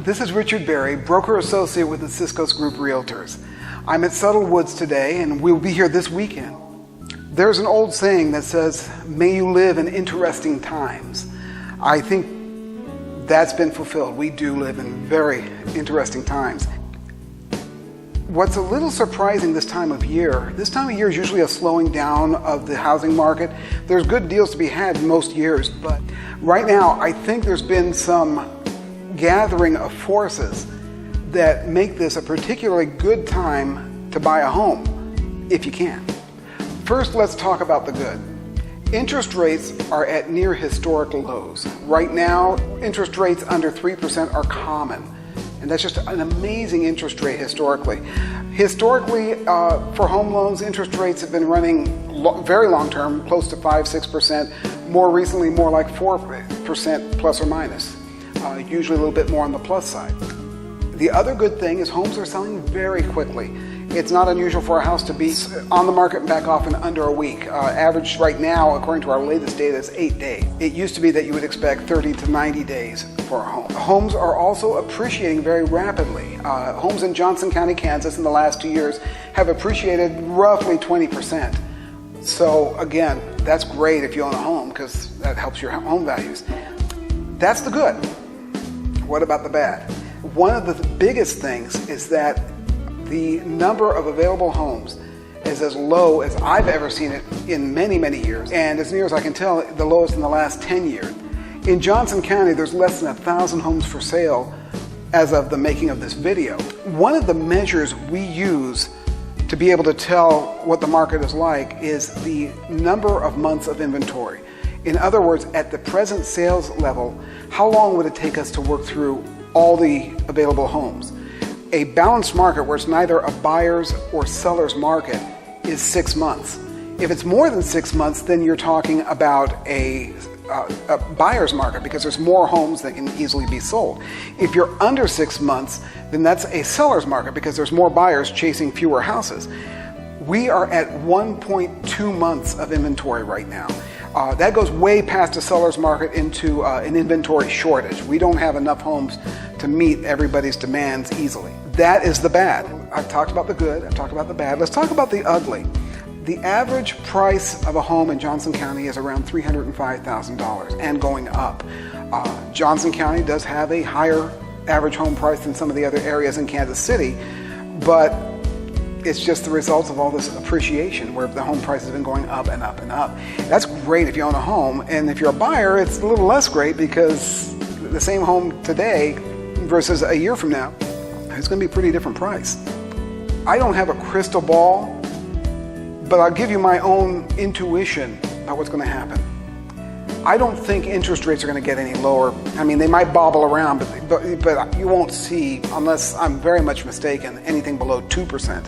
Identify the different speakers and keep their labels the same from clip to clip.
Speaker 1: This is Richard Berry, broker associate with the Ciscos Group Realtors. I'm at Subtle Woods today, and we'll be here this weekend. There's an old saying that says, "May you live in interesting times." I think that's been fulfilled. We do live in very interesting times. What's a little surprising this time of year is usually a slowing down of the housing market. There's good deals to be had most years, but right now I think there's been some gathering of forces that make this a particularly good time to buy a home, if you can. First, let's talk about the good. Interest rates are at near historical lows. Right now, interest rates under 3% are common, and that's just an amazing interest rate historically. Historically, for home loans, interest rates have been running very long-term, close to 5-6%. More recently, more like 4% plus or minus. Usually a little bit more on the plus side. The other good thing is homes are selling very quickly. It's not unusual for a house to be on the market and back off in under a week. Average right now, according to our latest data, is 8 days. It used to be that you would expect 30 to 90 days for a home. Homes are also appreciating very rapidly. Homes in Johnson County, Kansas in the last 2 years have appreciated roughly 20%. So again, that's great if you own a home because that helps your home values. That's the good. What about the bad? One of the biggest things is that the number of available homes is as low as I've ever seen it in many, many years. And as near as I can tell, the lowest in the last 10 years. In Johnson County, there's less than 1,000 homes for sale as of the making of this video. One of the measures we use to be able to tell what the market is like is the number of months of inventory. In other words, at the present sales level, how long would it take us to work through all the available homes? A balanced market where it's neither a buyer's or seller's market is 6 months. If it's more than 6 months, then you're talking about a buyer's market because there's more homes that can easily be sold. If you're under 6 months, then that's a seller's market because there's more buyers chasing fewer houses. We are at 1.2 months of inventory right now. That goes way past a seller's market into an inventory shortage. We don't have enough homes to meet everybody's demands easily. That is the bad. I've talked about the good, I've talked about the bad. Let's talk about the ugly. The average price of a home in Johnson County is around $305,000 and going up. Johnson County does have a higher average home price than some of the other areas in Kansas City, but it's just the result of all this appreciation where the home prices have been going up and up and up. That's great if you own a home, and if you're a buyer, it's a little less great because the same home today versus a year from now, it's going to be a pretty different price. I don't have a crystal ball, but I'll give you my own intuition about what's going to happen. I don't think interest rates are going to get any lower. I mean, they might bobble around, but you won't see, unless I'm very much mistaken, anything below 2%.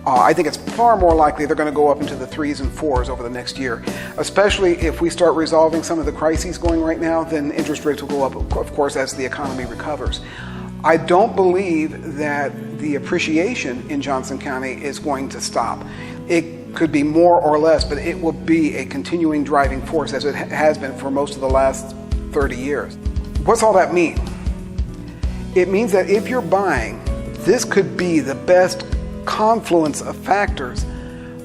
Speaker 1: I think it's far more likely they're going to go up into the 3s and 4s over the next year. Especially if we start resolving some of the crises going right now, then interest rates will go up, of course, as the economy recovers. I don't believe that the appreciation in Johnson County is going to stop. It could be more or less, but it will be a continuing driving force as it has been for most of the last 30 years. What's all that mean? It means that if you're buying, this could be the best confluence of factors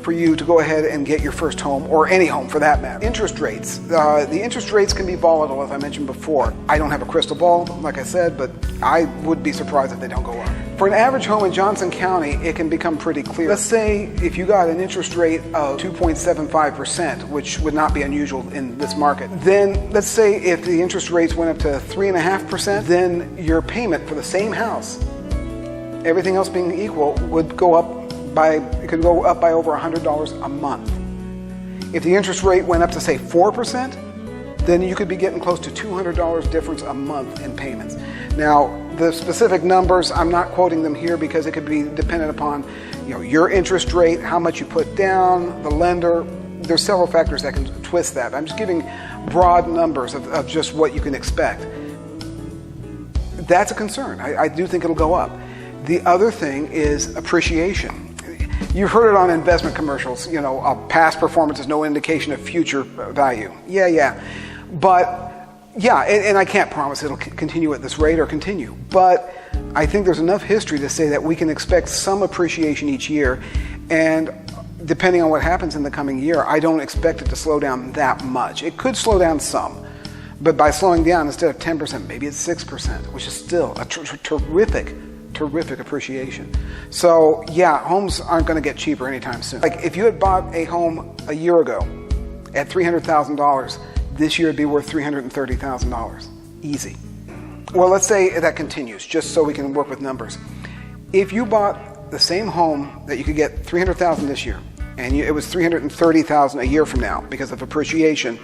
Speaker 1: for you to go ahead and get your first home, or any home for that matter. Interest rates. The interest rates can be volatile, as I mentioned before. I don't have a crystal ball, like I said, but I would be surprised if they don't go up. For an average home in Johnson County, it can become pretty clear. Let's say if you got an interest rate of 2.75%, which would not be unusual in this market, then let's say if the interest rates went up to 3.5%, then your payment for the same house, everything else being equal, would go up by over $100 a month. If the interest rate went up to say 4%, then you could be getting close to $200 difference a month in payments. Now, the specific numbers, I'm not quoting them here because it could be dependent upon, your interest rate, how much you put down, the lender. There's several factors that can twist that. I'm just giving broad numbers of just what you can expect. That's a concern. I do think it'll go up. The other thing is appreciation. You've heard it on investment commercials, past performance is no indication of future value. Yeah. But, yeah, and I can't promise it'll continue at this rate or continue. But I think there's enough history to say that we can expect some appreciation each year. And depending on what happens in the coming year, I don't expect it to slow down that much. It could slow down some. But by slowing down, instead of 10%, maybe it's 6%, which is still a terrific appreciation. So yeah, homes aren't going to get cheaper anytime soon. Like if you had bought a home a year ago at $300,000, this year it'd be worth $330,000. Easy. Well, let's say that continues, just so we can work with numbers. If you bought the same home that you could get $300,000 this year, and it was $330,000 a year from now because of appreciation,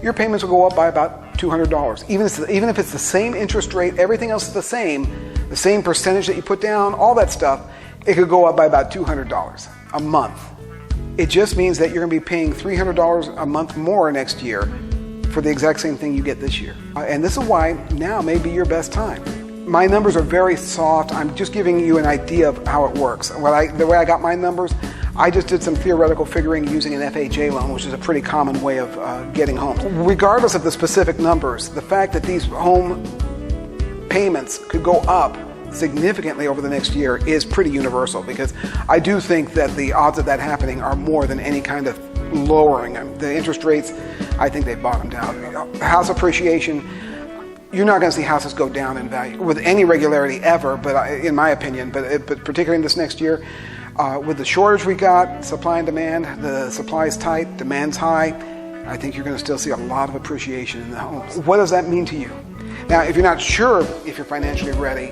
Speaker 1: your payments will go up by about $200. Even if it's the same interest rate, everything else is the same percentage that you put down, all that stuff, it could go up by about $200 a month. It just means that you're going to be paying $300 a month more next year for the exact same thing you get this year. And this is why now may be your best time. My numbers are very soft. I'm just giving you an idea of how it works. The way I got my numbers, I just did some theoretical figuring using an FHA loan, which is a pretty common way of getting homes. Regardless of the specific numbers, the fact that these home payments could go up significantly over the next year is pretty universal, because I do think that the odds of that happening are more than any kind of lowering. The interest rates, I think they've bottomed out. House appreciation, you're not going to see houses go down in value with any regularity ever, but in my opinion, but particularly in this next year, with the shortage we got, supply and demand, the supply is tight, demand's high, I think you're going to still see a lot of appreciation in the homes. What does that mean to you? Now, if you're not sure if you're financially ready,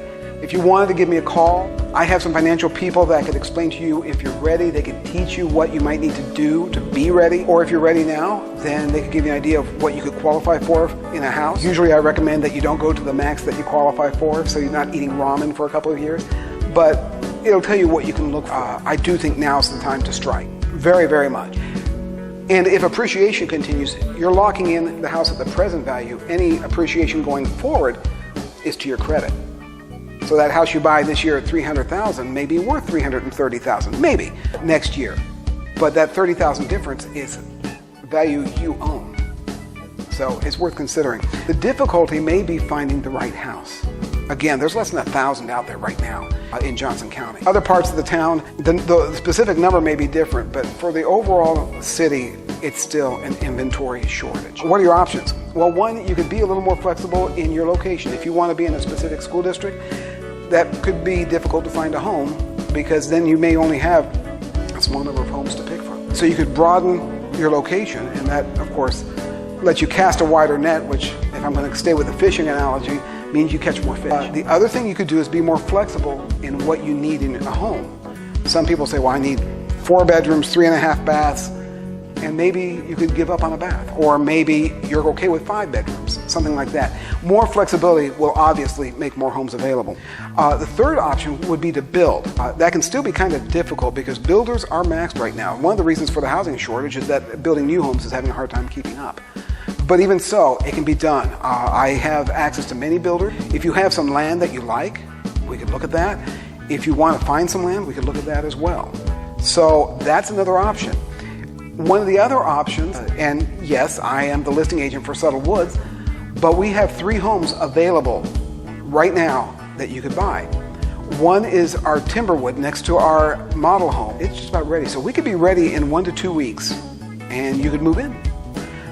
Speaker 1: if you wanted to give me a call, I have some financial people that could explain to you if you're ready. They could teach you what you might need to do to be ready. Or if you're ready now, then they could give you an idea of what you could qualify for in a house. Usually I recommend that you don't go to the max that you qualify for, so you're not eating ramen for a couple of years. But it'll tell you what you can look for. I do think now's the time to strike. Very, very much. And if appreciation continues, you're locking in the house at the present value. Any appreciation going forward is to your credit. So that house you buy this year at $300,000 may be worth $330,000, maybe next year. But that $30,000 difference is value you own. So it's worth considering. The difficulty may be finding the right house. Again, there's less than 1,000 out there right now in Johnson County. Other parts of the town, the specific number may be different, but for the overall city, it's still an inventory shortage. What are your options? Well, one, you could be a little more flexible in your location. If you want to be in a specific school district, that could be difficult to find a home, because then you may only have a small number of homes to pick from. So you could broaden your location, and that, of course, lets you cast a wider net, which, if I'm going to stay with the fishing analogy, means you catch more fish. The other thing you could do is be more flexible in what you need in a home. Some people say, well, I need 4 bedrooms, 3.5 baths, and maybe you could give up on a bath. Or maybe you're okay with 5 bedrooms, something like that. More flexibility will obviously make more homes available. The third option would be to build. That can still be kind of difficult because builders are maxed right now. One of the reasons for the housing shortage is that building new homes is having a hard time keeping up. But even so, it can be done. I have access to many builders. If you have some land that you like, we could look at that. If you want to find some land, we could look at that as well. So that's another option. One of the other options, and yes, I am the listing agent for Subtle Woods, but we have 3 homes available right now that you could buy. One is our Timberwood next to our model home. It's just about ready. So we could be ready in 1 to 2 weeks, and you could move in.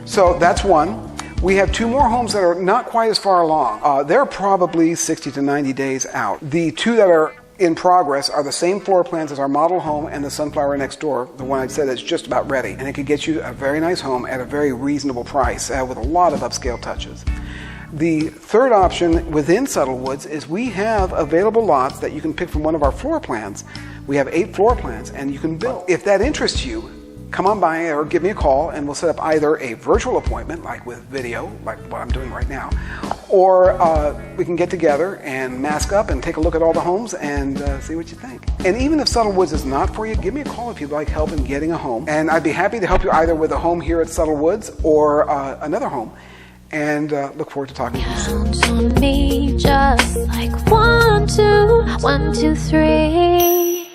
Speaker 1: So that's one. We have 2 more homes that are not quite as far along. They're probably 60 to 90 days out. The 2 that are in progress are the same floor plans as our model home and the Sunflower next door, the one I said is just about ready. And it could get you a very nice home at a very reasonable price with a lot of upscale touches. The third option within Subtle Woods is we have available lots that you can pick from one of our floor plans. We have 8 floor plans, and you can build. If that interests you, come on by or give me a call, and we'll set up either a virtual appointment, like with video, like what I'm doing right now, or we can get together and mask up and take a look at all the homes and see what you think. And even if Subtle Woods is not for you, give me a call if you'd like help in getting a home. And I'd be happy to help you either with a home here at Subtle Woods or another home. And look forward to talking to you soon.
Speaker 2: Count on me just like 1, 2, 1, 2, 3.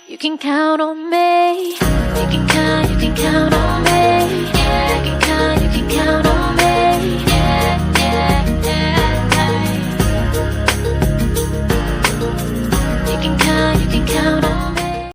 Speaker 2: You can count on me. You can count on me. You can count on me.